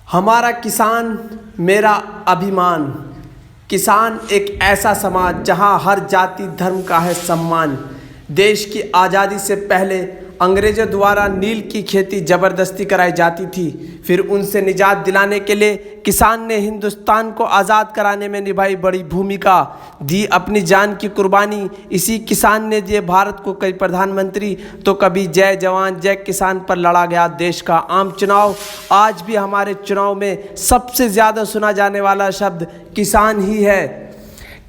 हमारा किसान मेरा अभिमान। किसान एक ऐसा समाज जहां हर जाति धर्म का है सम्मान। देश की आज़ादी से पहले अंग्रेज़ों द्वारा नील की खेती ज़बरदस्ती कराई जाती थी। फिर उनसे निजात दिलाने के लिए किसान ने हिंदुस्तान को आज़ाद कराने में निभाई बड़ी भूमिका, दी अपनी जान की कुर्बानी। इसी किसान ने दिए भारत को कई प्रधानमंत्री। तो कभी जय जवान जय किसान पर लड़ा गया देश का आम चुनाव। आज भी हमारे चुनाव में सबसे ज़्यादा सुना जाने वाला शब्द किसान ही है।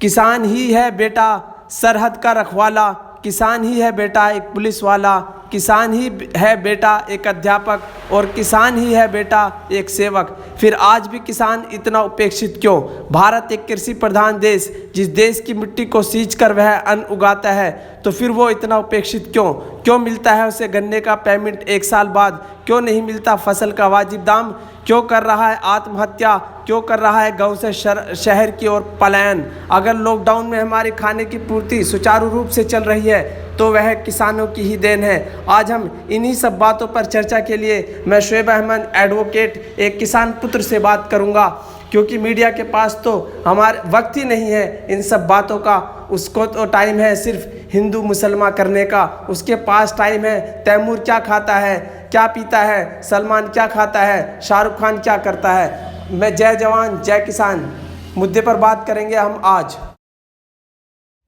किसान ही है बेटा सरहद का रखवाला, किसान ही है बेटा एक पुलिस वाला, किसान ही है बेटा एक अध्यापक, और किसान ही है बेटा एक सेवक। फिर आज भी किसान इतना उपेक्षित क्यों? भारत एक कृषि प्रधान देश, जिस देश की मिट्टी को सींच कर वह अन्न उगाता है, तो फिर वो इतना उपेक्षित क्यों? क्यों मिलता है उसे गन्ने का पेमेंट 1 साल बाद? क्यों नहीं मिलता फसल का वाजिब दाम? क्यों कर रहा है आत्महत्या? क्यों कर रहा है गांव से शहर की ओर पलायन? अगर लॉकडाउन में हमारे खाने की पूर्ति सुचारू रूप से चल रही है तो वह किसानों की ही देन है। आज हम इन्हीं सब बातों पर चर्चा के लिए मैं शुएब अहमद एडवोकेट एक किसान पुत्र से बात करूंगा, क्योंकि मीडिया के पास तो हमारे वक्त ही नहीं है इन सब बातों का। उसको तो टाइम है सिर्फ हिंदू मुसलमान करने का। उसके पास टाइम है तैमूर क्या खाता है क्या पीता है, सलमान क्या खाता है, शाहरुख खान क्या करता है। मैं जय जवान जय किसान मुद्दे पर बात करेंगे हम आज।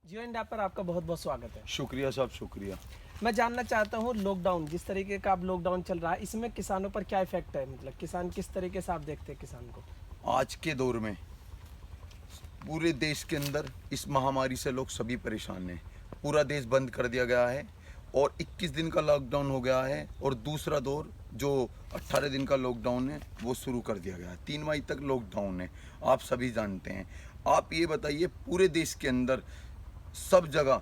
जियो इंडिया पर आपका बहुत बहुत स्वागत है। शुक्रिया साहब, शुक्रिया। मैं जानना चाहता हूँ लॉकडाउन, जिस तरीके का अब लॉकडाउन चल रहा है, इसमें किसानों पर क्या इफेक्ट है? मतलब किसान किस तरीके से आप देखते हैं किसान को? आज के दौर में पूरे देश के अंदर इस महामारी से लोग सभी परेशान हैं। पूरा देश बंद कर दिया गया है और 21 दिन का लॉकडाउन हो गया है, और दूसरा दौर जो 18 दिन का लॉकडाउन है वो शुरू कर दिया गया है। 3 मई तक लॉकडाउन है, आप सभी जानते हैं। आप ये बताइए, पूरे देश के अंदर सब जगह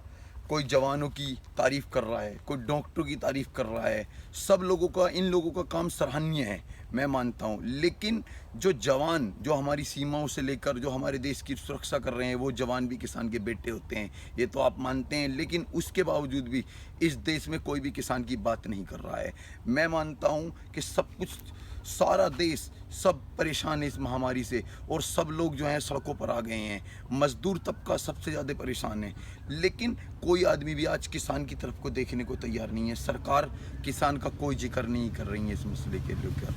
कोई जवानों की तारीफ़ कर रहा है, कोई डॉक्टरों की तारीफ़ कर रहा है। सब लोगों का, इन लोगों का काम सराहनीय है, मैं मानता हूँ। लेकिन जो जवान जो हमारी सीमाओं से लेकर जो हमारे देश की सुरक्षा कर रहे हैं, वो जवान भी किसान के बेटे होते हैं, ये तो आप मानते हैं। लेकिन उसके बावजूद भी इस देश में कोई भी किसान की बात नहीं कर रहा है। मैं मानता हूँ कि सब कुछ, सारा देश सब परेशान है इस महामारी से, और सब लोग जो हैं सड़कों पर आ गए हैं। मजदूर तबका सबसे ज़्यादा परेशान है, लेकिन कोई आदमी भी आज किसान की तरफ को देखने को तैयार नहीं है। सरकार किसान का कोई जिक्र नहीं कर रही है इस मसले के लेकर।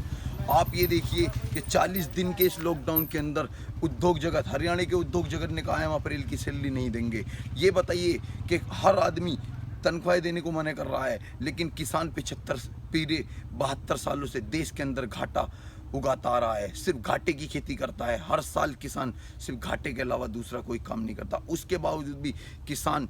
आप ये देखिए कि 40 दिन के इस लॉकडाउन के अंदर उद्योग जगत, हरियाणा के उद्योग जगत ने कहा है हम अप्रैल की सैलरी नहीं देंगे। ये बताइए कि हर आदमी तनख्वाह देने को मना कर रहा है, लेकिन किसान 72 सालों से देश के अंदर घाटा उगाता आ रहा है, सिर्फ घाटे की खेती करता है। हर साल किसान सिर्फ घाटे के अलावा दूसरा कोई काम नहीं करता। उसके बावजूद भी किसान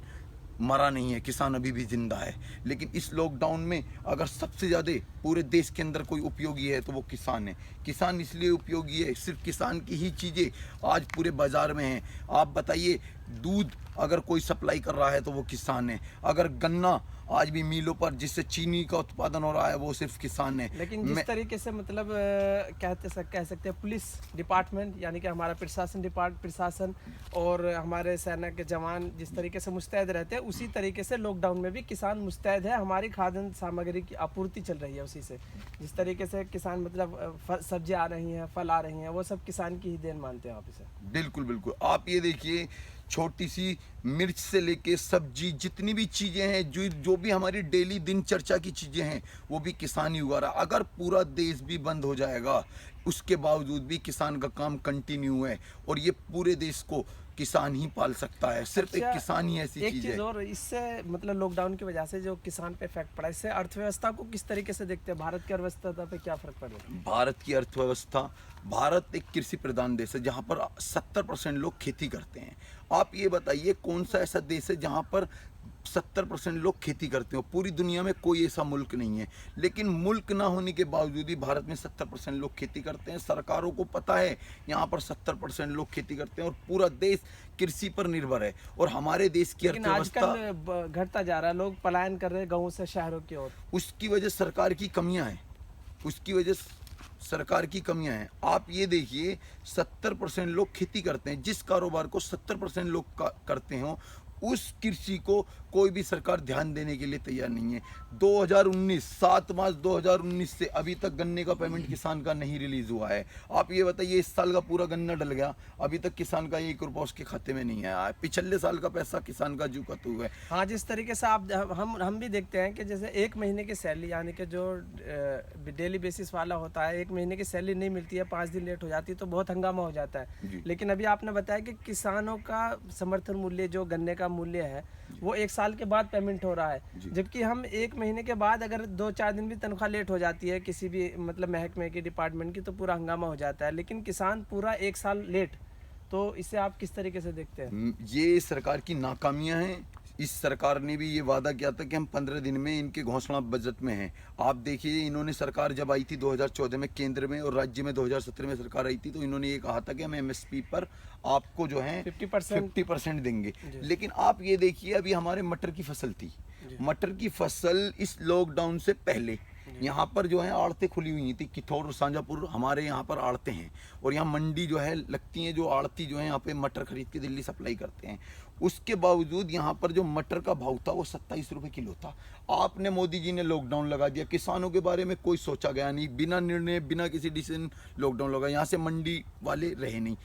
मरा नहीं है, किसान अभी भी जिंदा है। लेकिन इस लॉकडाउन में अगर सबसे ज़्यादा पूरे देश के अंदर कोई उपयोगी है तो वो किसान है। किसान इसलिए उपयोगी है, सिर्फ किसान की ही चीज़ें आज पूरे बाज़ार में हैं। आप बताइए, दूध अगर कोई सप्लाई कर रहा है तो वो किसान है। अगर गन्ना आज भी मिलों पर जिससे चीनी का उत्पादन हो रहा है, वो सिर्फ किसान है। लेकिन जिस तरीके से मतलब कह सकते हैं पुलिस डिपार्टमेंट, यानी कि हमारा प्रशासन और हमारे सेना के जवान जिस तरीके से मुस्तैद रहते हैं, उसी तरीके से लॉकडाउन में भी किसान मुस्तैद है। हमारी खाद्यान्न सामग्री की आपूर्ति चल रही है उसी से। जिस तरीके से किसान मतलब सब्जियां आ रही हैं, फल आ रही हैं, वो सब किसान की ही देन मानते हैं आप इसे? बिल्कुल बिल्कुल। आप ये देखिए, छोटी सी मिर्च से लेके सब्जी, जितनी भी चीज़ें हैं, जो भी हमारी डेली दिनचर्या की चीज़ें हैं, वो भी किसान ही उगा रहा है। अगर पूरा देश भी बंद हो जाएगा, उसके बावजूद भी किसान का काम कंटिन्यू है, और ये पूरे देश को किसान ही पाल सकता है। सिर्फ एक किसान ही ऐसी चीज़ है। और इससे मतलब लॉकडाउन की वजह से जो किसान पे इफेक्ट पड़ा, इससे अर्थव्यवस्था को किस तरीके से देखते हैं? भारत की अर्थव्यवस्था पे क्या फर्क पड़ेगा? भारत की अर्थव्यवस्था, भारत एक कृषि प्रधान देश है जहाँ पर 70% लोग खेती करते हैं। आप ये बताइए, कौन सा ऐसा देश है जहाँ पर 70% लोग खेती करते हो? पूरी दुनिया में कोई ऐसा मुल्क नहीं है। लेकिन मुल्क ना होने के बावजूद भी भारत में 70% लोग खेती करते हैं। सरकारों को पता है यहाँ पर 70% लोग खेती करते हैं, और पूरा देश कृषि पर निर्भर है। और हमारे देश की अर्थव्यवस्था आजकल घटता जा रहा है, लोग पलायन कर रहे हैं गाँव से शहरों की ओर। उसकी वजह सरकार की कमियां हैं, उसकी वजह सरकार की कमियां हैं। आप ये देखिए, 70% लोग खेती करते हैं। जिस कारोबार को 70% लोग करते हो, उस कृषि को कोई भी सरकार ध्यान देने के लिए तैयार नहीं है। 2019 7 मार्च 2019 से अभी तक गन्ने का पेमेंट किसान का नहीं रिलीज हुआ है। आप ये बताइए, इस साल का पूरा गन्ना डल गया, अभी तक किसान का 1 रुपया उसके खाते में नहीं आया है। पिछले साल का पैसा किसान का जू कतू है। हाँ, जिस तरीके से आप हम भी देखते हैं कि जैसे 1 महीने की सैलरी, यानी कि जो डेली बेसिस वाला होता है, 1 महीने की सैलरी नहीं मिलती है, 5 दिन लेट हो जाती है तो बहुत हंगामा हो जाता है। लेकिन अभी आपने बताया कि किसानों का समर्थन मूल्य, जो गन्ने का मूल्य है, वो 1 साल के बाद पेमेंट हो रहा है, जबकि हम 1 महीने के बाद अगर 2-4 दिन भी तनख्वाह लेट हो जाती है किसी भी मतलब महकमे की, डिपार्टमेंट की, तो पूरा हंगामा हो जाता है। लेकिन किसान पूरा 1 साल लेट, तो इसे आप किस तरीके से देखते हैं? ये सरकार की नाकामियां हैं। इस सरकार ने भी ये वादा किया था कि हम 15 दिन में, इनके घोषणा बजट में हैं। आप देखिए, इन्होंने सरकार जब आई थी 2014 में केंद्र में और राज्य में 2017 में सरकार आई थी, तो इन्होंने ये कहा था कि हम एमएसपी पर आपको जो है 50% देंगे। लेकिन आप ये देखिए, अभी हमारे मटर की फसल थी, मटर की फसल इस लॉकडाउन से पहले यहाँ पर जो है आड़तें खुली हुई थी। किथौर और सांजापुर हमारे यहाँ पर आड़तें हैं, और यहाँ मंडी जो है लगती हैं, जो आड़ती जो है यहाँ पे मटर खरीद के दिल्ली सप्लाई करते हैं। उसके बावजूद यहाँ पर जो मटर का भाव था वो 27 रुपये किलो था। आपने, मोदी जी ने लॉकडाउन लगा दिया, किसानों के बारे में कोई सोचा गया नहीं, बिना निर्णय, बिना किसी डिसीजन लॉकडाउन लगा, यहाँ से मंडी वाले रहे नहीं।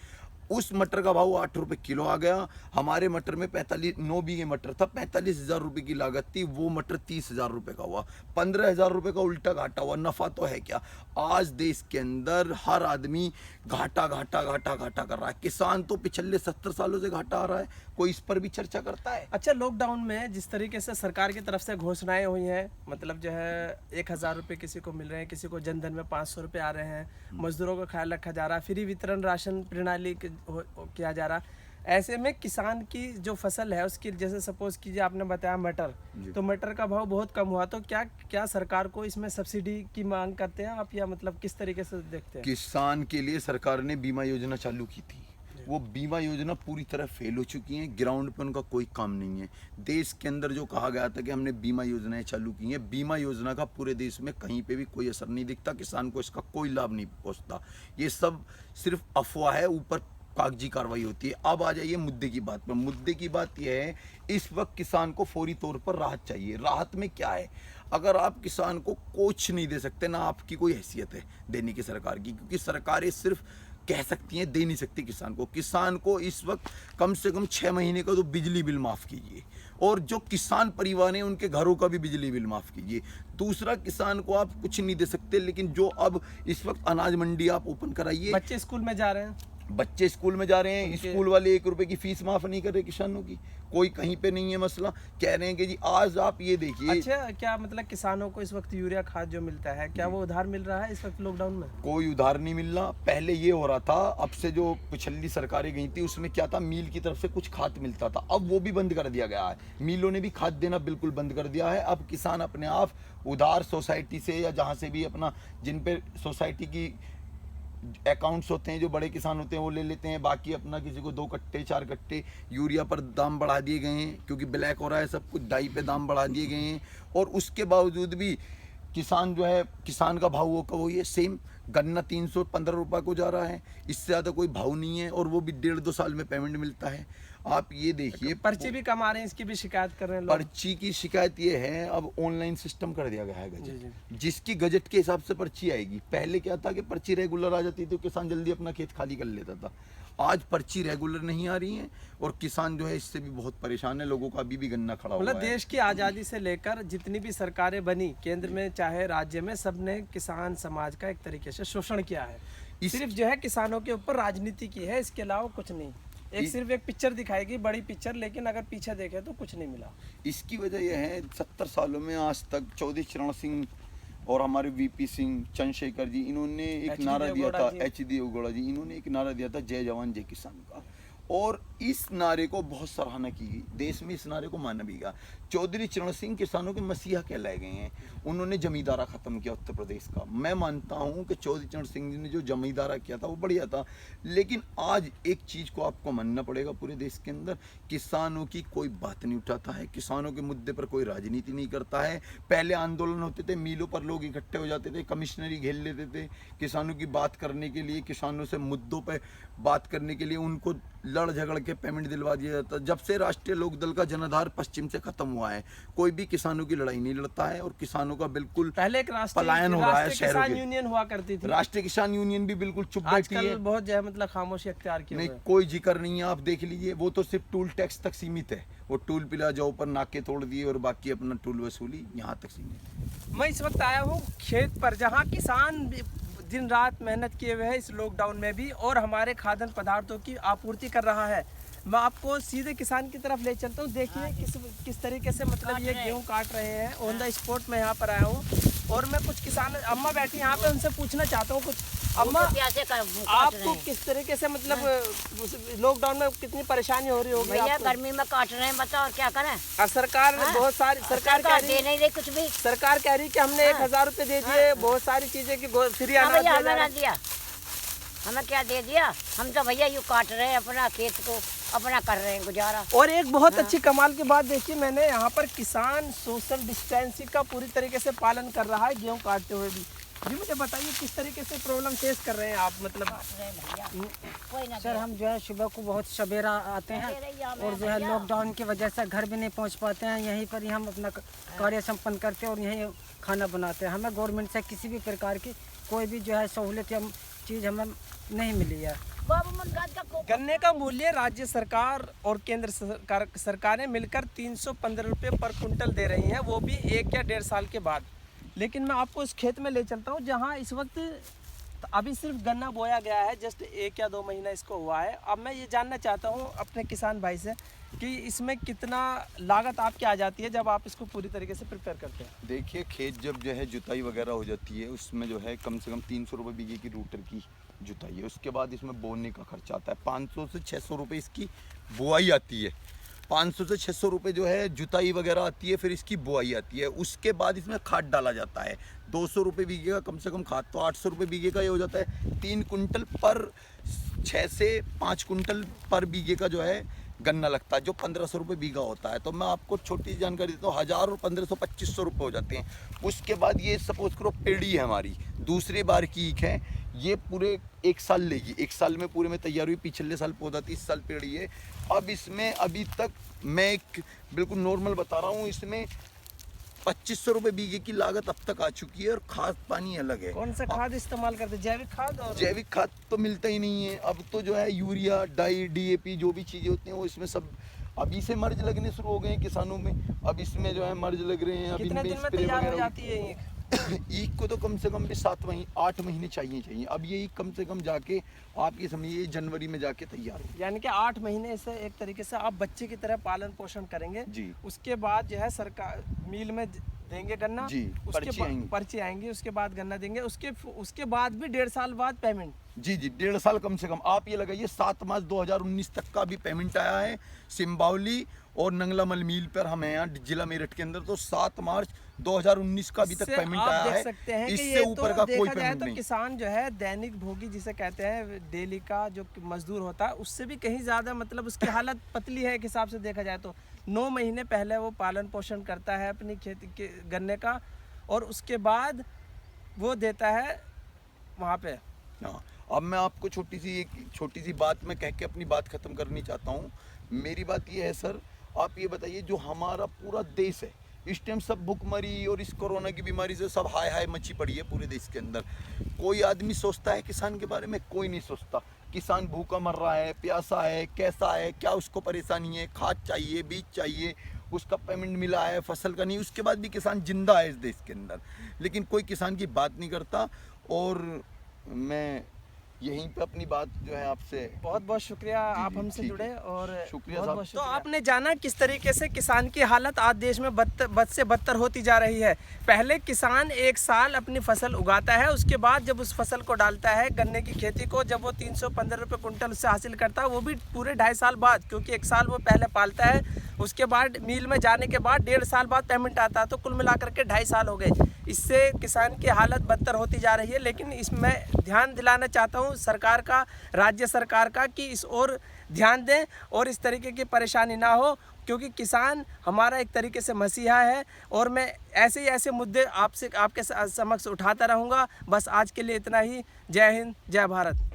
उस मटर का भाव 8 रुपये किलो आ गया। हमारे मटर में 9 बीघे मटर था, 45,000 रुपये की लागत थी, वो मटर 30,000 रुपये का हुआ। 15,000 रुपये का उल्टा घाटा हुआ। नफ़ा तो है क्या? आज देश के अंदर हर आदमी घाटा घाटा घाटा घाटा कर रहा है। किसान तो पिछले 70 सालों से घाटा आ रहा है, कोई इस पर भी चर्चा करता है? अच्छा, लॉकडाउन में जिस तरीके से सरकार की तरफ से घोषणाएं हुई हैं, मतलब जो है 1,000 रुपये किसी को मिल रहे हैं, किसी को जनधन में 500 रुपये आ रहे हैं, मजदूरों का ख्याल रखा जा रहा है, फ्री वितरण राशन प्रणाली किया जा रहा। ऐसे में किसान की जो फसल है उसकी, जैसे सपोज कीजिए आपने बताया मटर, तो मटर का भाव बहुत कम हुआ, तो क्या सरकार को इसमें सब्सिडी की मांग करते हैं आप, या मतलब किस तरीके से देखते हैं? किसान के लिए सरकार ने बीमा योजना चालू की थी, वो बीमा योजना पूरी तरह फेल हो चुकी है। ग्राउंड पे उनका कोई काम नहीं है। देश के अंदर जो कहा गया था कि हमने बीमा योजनाएं चालू की हैं, बीमा योजना का पूरे देश में कहीं पे भी कोई असर नहीं दिखता, किसान को इसका कोई लाभ नहीं पहुंचता। ये सब सिर्फ अफवाह है, ऊपर कागजी कार्रवाई होती है। अब आ जाइए मुद्दे की बात पर। मुद्दे की बात यह है, इस वक्त किसान को फौरी तौर पर राहत चाहिए। राहत में क्या है? अगर आप किसान को कुछ नहीं दे सकते, ना आपकी कोई हैसियत है देने की सरकार की, क्योंकि सरकारें सिर्फ कह सकती हैं, दे नहीं सकती किसान को। किसान को इस वक्त कम से कम 6 महीने का तो बिजली बिल माफ़ कीजिए, और जो किसान परिवार हैं उनके घरों का भी बिजली बिल माफ़ कीजिए। दूसरा, किसान को आप कुछ नहीं दे सकते, लेकिन जो अब इस वक्त अनाज मंडी आप ओपन कराइए। बच्चे स्कूल में जा रहे हैं, बच्चे स्कूल में जा रहे हैं, स्कूल वाले 1 रुपए की फीस माफ नहीं कर रहे किसानों की। कोई कहीं पे नहीं है मसला, कह रहे हैं कि जी आज आप ये देखिए। अच्छा, क्या मतलब किसानों को इस वक्त यूरिया खाद जो मिलता है, क्या वो उधार मिल रहा है इस वक्त लॉकडाउन में? कोई उधार नहीं मिल रहा। पहले ये हो रहा था, अब से जो पिछली सरकारें गई थी उसमें क्या था, मिल की तरफ से कुछ खाद मिलता था, अब वो भी बंद कर दिया गया है। मिलों ने भी खाद देना बिल्कुल बंद कर दिया है। अब किसान अपने आप उधार सोसाइटी से या जहाँ से भी अपना, जिन पे सोसाइटी की अकाउंट्स होते हैं, जो बड़े किसान होते हैं वो ले लेते हैं, बाकी अपना किसी को 2 कट्टे 4 कट्टे। यूरिया पर दाम बढ़ा दिए गए हैं क्योंकि ब्लैक हो रहा है सब कुछ, डाई पे दाम बढ़ा दिए गए हैं। और उसके बावजूद भी किसान जो है, किसान का भाव वो ये सेम गन्ना 315 रुपये को जा रहा है, इससे ज़्यादा कोई भाव नहीं है, और वो भी 1.5-2 साल में पेमेंट मिलता है। आप ये देखिए, पर्ची भी कम आ रहे हैं, इसकी भी शिकायत कर रहे हैं लोग। पर्ची की शिकायत ये है, अब ऑनलाइन सिस्टम कर दिया गया है गजट, जिसकी गजट के हिसाब से पर्ची आएगी। पहले क्या था कि पर्ची रेगुलर आ जाती थी तो किसान जल्दी अपना खेत खाली कर लेता था। आज पर्ची रेगुलर नहीं आ रही है, और किसान जो है इससे भी बहुत परेशान है। लोगों का अभी भी गन्ना खड़ा हुआ है। मतलब देश की आज़ादी से लेकर जितनी भी सरकारें बनी, केंद्र में चाहे राज्य में, सबने किसान समाज का एक तरीके से शोषण किया है। सिर्फ जो है किसानों के ऊपर राजनीति की है, इसके अलावा कुछ नहीं। सिर्फ एक पिक्चर दिखाएगी, बड़ी पिक्चर, लेकिन अगर पीछे देखे तो कुछ नहीं मिला। इसकी वजह यह है, 70 सालों में आज तक चौधरी चरण सिंह और हमारे वीपी सिंह, चंद्रशेखर जी, इन्होंने एक नारा दिया था, HD देवगौड़ा जी, इन्होंने एक नारा दिया था, जय जवान जय किसान का, और इस नारे को बहुत सराहना की गई, देश में इस नारे को माना भी गया। चौधरी चरण सिंह किसानों के मसीहा कहलाए गए हैं। उन्होंने जमींदारा ख़त्म किया उत्तर प्रदेश का। मैं मानता हूं कि चौधरी चरण सिंह जी ने जो जमींदारा किया था वो बढ़िया था, लेकिन आज एक चीज़ को आपको मानना पड़ेगा, पूरे देश के अंदर किसानों की कोई बात नहीं उठाता है, किसानों के मुद्दे पर कोई राजनीति नहीं करता है। पहले आंदोलन होते थे, मीलों पर लोग इकट्ठे हो जाते थे, कमिश्नरी घेर लेते थे किसानों की बात करने के लिए, किसानों से मुद्दों पर बात करने के लिए। उनको लड़ झगड़ के पेमेंट दिलवा दिया जाता है। जब से राष्ट्रीय लोकदल का जनाधार पश्चिम से खत्म हुआ है, कोई भी किसानों की लड़ाई नहीं लड़ता है और किसानों का बिल्कुल पहले एक पलायन हो रहा है राष्ट्रीय शहरों किसान के। यूनियन हुआ करती थी, राष्ट्रीय किसान यूनियन भी बिल्कुल चुप बैठी आजकल है, बहुत जो है मतलब खामोशी अख्तियार की नहीं हुई है। कोई जिक्र नहीं है। आप देख लीजिए, वो तो सिर्फ टूल टैक्स तक सीमित है, वो टूल पिला जाओ पर नाके तोड़ दिए और बाकी अपना टूल वसूली यहाँ तक सीमित है। मैं इस वक्त आया हूँ खेत पर, जहाँ किसान दिन रात मेहनत किए हुए हैं इस लॉकडाउन में भी, और हमारे खाद्यान्न पदार्थों की आपूर्ति कर रहा है। मैं आपको सीधे किसान की तरफ ले चलता हूँ। देखिए किस तरीके से मतलब ये गेहूँ काट रहे हैं। ऑन द स्पॉट मैं यहाँ पर आया हूँ और मैं कुछ किसान अम्मा बैठी यहाँ पे, उनसे पूछना चाहता हूँ कुछ। अम्मा, आपको किस तरीके से मतलब लॉकडाउन में कितनी परेशानी हो रही होगी? भैया गर्मी में काट रहे हैं, बताओ और क्या करें। और सरकार ने बहुत सारी सरकार दे नहीं रही कुछ भी। सरकार कह रही कि हमने 1000 रुपए दे दिए, बहुत सारी चीजें की फ्री अनाज भैया दिया जा हमें रहा ना है। दिया, हमें क्या दे दिया। हम तो भैया यूँ काट रहे हैं अपना खेत को, अपना कर रहे हैं गुजारा। और एक बहुत अच्छी कमाल की बात देखिए, मैंने यहाँ पर किसान सोशल डिस्टेंसिंग का पूरी तरीके से पालन कर रहा है गेहूँ काटते हुए भी। जी मुझे बताइए किस तरीके से प्रॉब्लम फेस कर रहे हैं आप? मतलब सर हम जो है सुबह को बहुत सवेरा आते हैं और जो है लॉकडाउन की वजह से घर भी नहीं पहुंच पाते हैं। यहीं पर ही हम अपना कार्य संपन्न करते हैं और यहीं खाना बनाते हैं। हमें गवर्नमेंट से किसी भी प्रकार की कोई भी जो है सहूलियत या चीज़ हमें नहीं मिली है। गन्ने का मूल्य राज्य सरकार और केंद्र सरकारें मिलकर 315 रुपये पर कुंटल दे रही हैं, वो भी 1 या 1.5 साल के बाद। लेकिन मैं आपको इस खेत में ले चलता हूँ जहाँ इस वक्त अभी सिर्फ गन्ना बोया गया है, जस्ट 1 या 2 महीना इसको हुआ है। अब मैं ये जानना चाहता हूँ अपने किसान भाई से कि इसमें कितना लागत आपकी आ जाती है जब आप इसको पूरी तरीके से प्रिपेयर करते हैं? देखिए, खेत जब जो है जुताई वगैरह हो जाती है, उसमें जो है कम से कम 300 रुपये बीघे की रूटर की जुताई है। उसके बाद इसमें बोने का खर्चा आता है, 500 से 600 रुपये इसकी बुआई आती है। 500 से 600 रुपये जो है जुताई वगैरह आती है, फिर इसकी बुआई आती है। उसके बाद इसमें खाद डाला जाता है, 200 रुपये बीघे का कम से कम खाद, तो 800 रुपये बीघे का ये हो जाता है। 3 कुंटल पर 6 से 5 कुंटल पर बीघे का जो है गन्ना लगता है, जो 1500 रुपये बीघा होता है। तो मैं आपको छोटी जानकारी देता हूँ, 1000 और 1500 2500 रुपये हो जाते हैं। उसके बाद ये सपोज करो पेड़ी है हमारी, दूसरी बार की ईख है, ये पूरे 1 साल लेगी। 1 साल में पूरे में तैयार हुई, पिछले साल पौधा थी, इस साल पेड़ी है। अब इसमें अभी तक मैं एक बिल्कुल नॉर्मल बता रहा हूँ, इसमें 2500 रुपये बीघे की लागत अब तक आ चुकी है और खाद पानी अलग है। कौन सा खाद इस्तेमाल करते हैं? जैविक खाद? और जैविक खाद तो मिलता ही नहीं है अब तो, जो है यूरिया, डाई, DAP जो भी चीज़ें होती हैं वो इसमें सब अभी से मर्ज लगने शुरू हो गए हैं किसानों में। अब इसमें जो है मर्ज लग रहे हैं। कितने दिन में तैयार हो जाती है ईख? ईख को तो कम से कम भी 8 महीने चाहिए। अब ये ईख कम से कम जाके आप ये समझिए जनवरी में जाके तैयार हो, यानी कि 8 महीने से एक तरीके से आप बच्चे की तरह पालन पोषण करेंगे जी। उसके बाद जो है सरकार मिल में देंगे गन्ना जी, पर्ची आएंगी, उसके बाद गन्ना देंगे, उसके बाद भी 1.5 साल बाद पेमेंट। जी 1.5 साल कम से कम। आप ये लगाइए 7 मार्च 2019 तक का भी पेमेंट आया है सिम्बावली और नंगलामल मिल पर, हमें यहाँ जिला मेरठ के अंदर, तो 7 मार्च 2019 का अभी तक पेमेंट आया है। देख सकते हैं कि इससे ऊपर का कोई पेमेंट नहीं। किसान जो है दैनिक भोगी जिसे कहते हैं, डेली का जो मजदूर होता है, उससे भी कहीं ज्यादा मतलब उसकी हालत पतली है एक हिसाब से देखा जाए तो। 9 महीने पहले वो पालन पोषण करता है अपनी खेती के गन्ने का, और उसके बाद वो देता है वहाँ पे। हाँ, अब मैं आपको छोटी सी बात मैं कह के अपनी बात खत्म करनी चाहता हूँ। मेरी बात ये है सर, आप ये बताइए, जो हमारा पूरा देश है इस टाइम सब भुखमरी और इस कोरोना की बीमारी से सब हाय मची पड़ी है पूरे देश के अंदर। कोई आदमी सोचता है किसान के बारे में? कोई नहीं सोचता। किसान भूखा मर रहा है, प्यासा है, कैसा है, क्या उसको परेशानी है, खाद चाहिए, बीज चाहिए, उसका पेमेंट मिला है, फसल का नहीं, उसके बाद भी किसान जिंदा है इस देश के अंदर। लेकिन कोई किसान की बात नहीं करता। और मैं यहीं पे अपनी बात जो है आपसे बहुत बहुत शुक्रिया, आप हमसे ठीक जुड़े है। और शुक्रिया बहुत साहब। बहुत शुक्रिया। तो आपने जाना किस तरीके से किसान की हालत आज देश में बद से बदतर होती जा रही है। पहले किसान 1 साल अपनी फसल उगाता है, उसके बाद जब उस फसल को डालता है गन्ने की खेती को, जब वो 315 रुपये कुंटल उससे हासिल करता है, वो भी पूरे 2.5 साल बाद, क्योंकि 1 साल वो पहले पालता है, उसके बाद मिल में जाने के बाद 1.5 साल बाद पेमेंट आता है, तो कुल मिलाकर के 2.5 साल हो गए। इससे किसान की हालत बदतर होती जा रही है। लेकिन इसमें ध्यान दिलाना चाहता हूँ सरकार का, राज्य सरकार का, कि इस ओर ध्यान दें और इस तरीके की परेशानी ना हो, क्योंकि किसान हमारा एक तरीके से मसीहा है। और मैं ऐसे मुद्दे आपके समक्ष उठाता रहूँगा। बस आज के लिए इतना ही। जय हिंद, जय भारत।